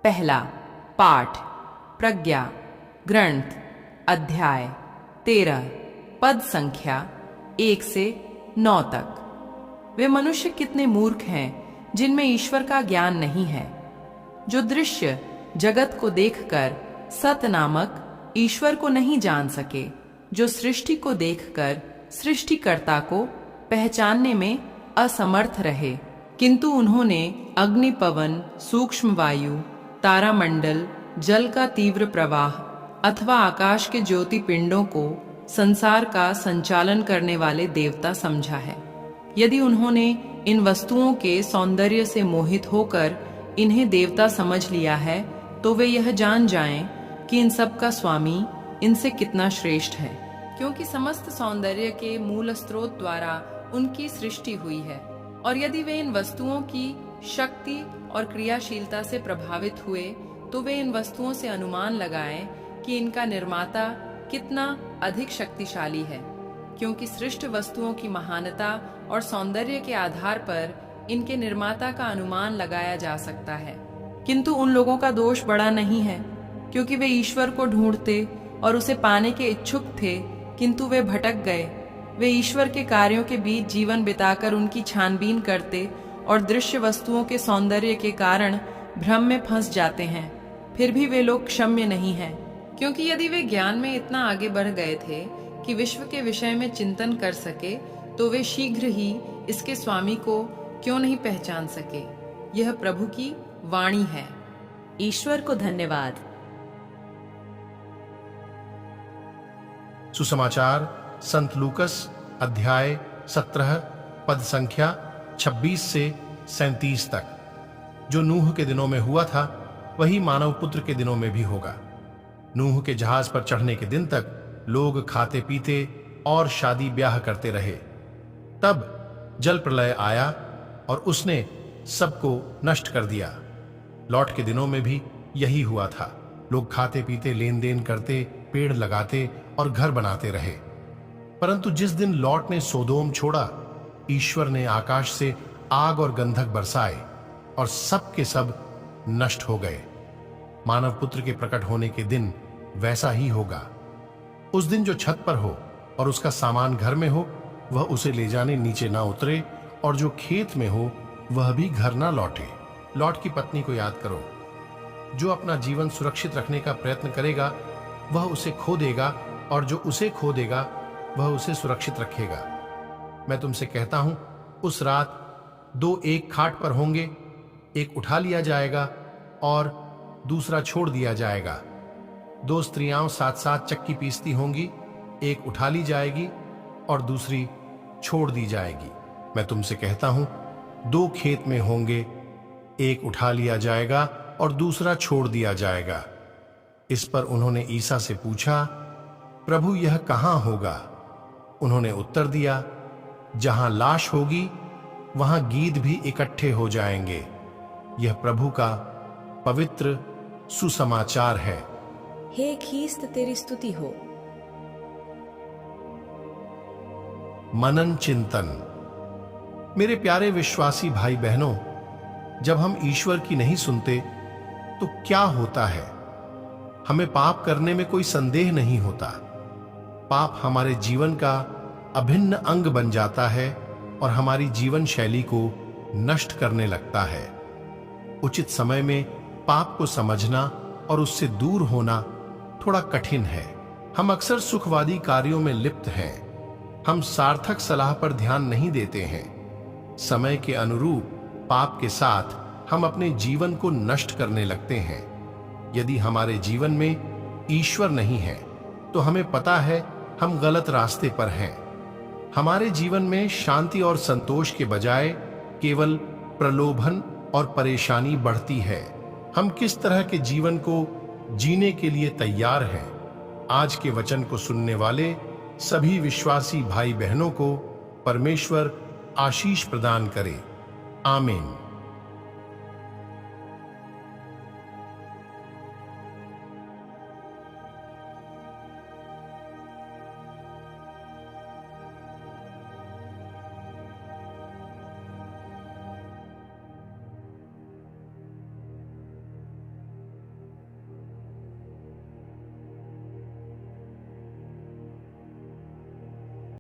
पहला पाठ, प्रज्ञा, ग्रंथ, अध्याय 13, पद संख्या 1 से 9 तक। वे मनुष्य कितने मूर्ख हैं जिनमें ईश्वर का ज्ञान नहीं है, जो दृश्य जगत को देखकर सत नामक ईश्वर को नहीं जान सके, जो सृष्टि को देखकर सृष्टिकर्ता को पहचानने में असमर्थ रहे, किंतु उन्होंने अग्नि, पवन, सूक्ष्म वायु, तारामंडल, जल का तीव्र प्रवाह अथवा आकाश के ज्योति पिंडों को संसार का संचालन करने वाले देवता समझा है। यदि उन्होंने इन वस्तुओं के सौंदर्य से मोहित होकर इन्हें देवता समझ लिया है, तो वे यह जान जाएं कि इन सब का स्वामी इनसे कितना श्रेष्ठ है, क्योंकि समस्त सौंदर्य के मूल स्रोत द्वारा उनकी सृष्टि हुई है। और यदि वे इन वस्तुओं की शक्ति और क्रियाशीलता से प्रभावित हुए, तो वे इन वस्तुओं से अनुमान लगाएं कि इनका निर्माता कितना अधिक शक्तिशाली है, क्योंकि सृष्ट वस्तुओं की महानता और सौंदर्य के आधार पर इनके निर्माता का अनुमान लगाया जा सकता है। किंतु उन लोगों का दोष बड़ा नहीं है, क्योंकि वे ईश्वर को ढूंढते और उसे पाने के इच्छुक थे, किंतु वे भटक गए। वे ईश्वर के कार्यों के बीच जीवन बिताकर उनकी छानबीन करते और दृश्य वस्तुओं के सौंदर्य के कारण भ्रम में फंस जाते हैं। फिर भी वे लोग क्षम्य नहीं हैं, क्योंकि यदि वे ज्ञान में इतना आगे बढ़ गए थे कि विश्व के विषय में चिंतन कर सके, तो वे शीघ्र ही इसके स्वामी को क्यों नहीं पहचान सके। यह प्रभु की वाणी है। ईश्वर को धन्यवाद। सुसमाचार संत लूकस अध्याय 17 पद संख्या 26 से 37 तक। जो नूह के दिनों में हुआ था, वही मानव पुत्र के दिनों में भी होगा। नूह के जहाज पर चढ़ने के दिन तक लोग खाते पीते और शादी ब्याह करते रहे। तब जल प्रलय आया और उसने सबको नष्ट कर दिया। लॉट के दिनों में भी यही हुआ था। लोग खाते पीते, लेन देन करते, पेड़ लगाते और घर बनाते रहे। परंतु जिस दिन लॉट ने सोदोम छोड़ा, ईश्वर ने आकाश से आग और गंधक बरसाए और सब के सब नष्ट हो गए। मानव पुत्र के प्रकट होने के दिन वैसा ही होगा। उस दिन जो छत पर हो और उसका सामान घर में हो, वह उसे ले जाने नीचे ना उतरे, और जो खेत में हो वह भी घर ना लौटे। लॉट की पत्नी को याद करो। जो अपना जीवन सुरक्षित रखने का प्रयत्न करेगा, वह उसे खो देगा, और जो उसे खो देगा वह उसे सुरक्षित रखेगा। मैं तुमसे कहता हूं, उस रात 2 एक खाट पर होंगे, एक उठा लिया जाएगा और दूसरा छोड़ दिया जाएगा। 2 स्त्रियां साथ साथ चक्की पीसती होंगी, एक उठा ली जाएगी और दूसरी छोड़ दी जाएगी। मैं तुमसे कहता हूं, 2 खेत में होंगे, एक उठा लिया जाएगा और दूसरा छोड़ दिया जाएगा। इस पर उन्होंने ईसा से पूछा, प्रभु यह कहां होगा? उन्होंने उत्तर दिया, जहां लाश होगी वहां गीध भी इकट्ठे हो जाएंगे। यह प्रभु का पवित्र सुसमाचार है। हे ख्रीस्त, तेरी स्तुति हो। मनन चिंतन। मेरे प्यारे विश्वासी भाई बहनों, जब हम ईश्वर की नहीं सुनते तो क्या होता है? हमें पाप करने में कोई संदेह नहीं होता। पाप हमारे जीवन का अभिन्न अंग बन जाता है और हमारी जीवन शैली को नष्ट करने लगता है। उचित समय में पाप को समझना और उससे दूर होना थोड़ा कठिन है। हम अक्सर सुखवादी कार्यों में लिप्त हैं। हम सार्थक सलाह पर ध्यान नहीं देते हैं। समय के अनुरूप पाप के साथ हम अपने जीवन को नष्ट करने लगते हैं। यदि हमारे जीवन में ईश्वर नहीं है, तो हमें पता है हम गलत रास्ते पर हैं। हमारे जीवन में शांति और संतोष के बजाय केवल प्रलोभन और परेशानी बढ़ती है। हम किस तरह के जीवन को जीने के लिए तैयार हैं? आज के वचन को सुनने वाले सभी विश्वासी भाई बहनों को परमेश्वर आशीष प्रदान करे। आमीन।